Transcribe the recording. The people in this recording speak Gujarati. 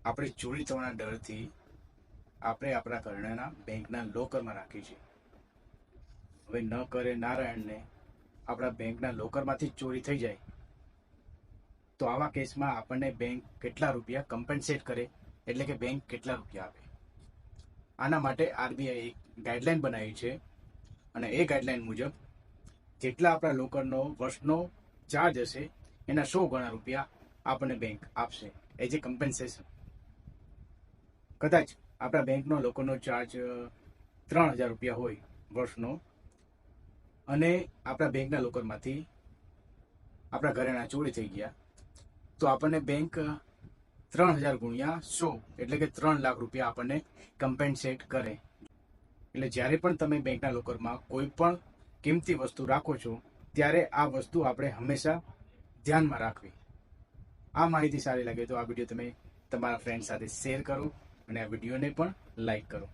આપણે ચોરી થવાના ડરથી આપણે આપણા ઘરના બેંકના લોકરમાં રાખીએ છીએ. હવે ન કરે નારાયણને આપણા બેંકના લોકરમાંથી જ ચોરી થઈ જાય તો આવા કેસમાં આપણને બેંક કેટલા રૂપિયા કમ્પેન્સેટ કરે, એટલે કે બેંક કેટલા રૂપિયા આપે. આના માટે આરબીઆઈ એક ગાઈડલાઈન બનાવી છે અને એ ગાઈડલાઈન મુજબ જેટલા આપણા લોકરનો વર્ષનો ચાર્જ હશે એના 100 ગણા રૂપિયા આપણને બેંક આપશે એઝ એ કમ્પેન્સેશન. કદાચ આપણા બેંકનો લોકોનો ચાર્જ 3000 રૂપિયા હોય વર્ષનો અને આપણા બેંકના લોકરમાંથી આપણા ઘરેણા ચોરી થઈ ગયા તો આપણને બેંક 3000 ગુણ્યા 100 એટલે કે 3 લાખ રૂપિયા આપણને કમ્પેન્સેટ કરે. એટલે જ્યારે પણ તમે બેંકના લોકરમાં કોઈ પણ કિંમતી વસ્તુ રાખો છો ત્યારે આ વસ્તુ આપણે હંમેશા ધ્યાનમાં રાખવી. આ માહિતી સારી લાગે તો આ વિડીયો તમે તમારા ફ્રેન્ડ સાથે શેર કરો અને આ વિડીયોને પણ લાઈક કરો.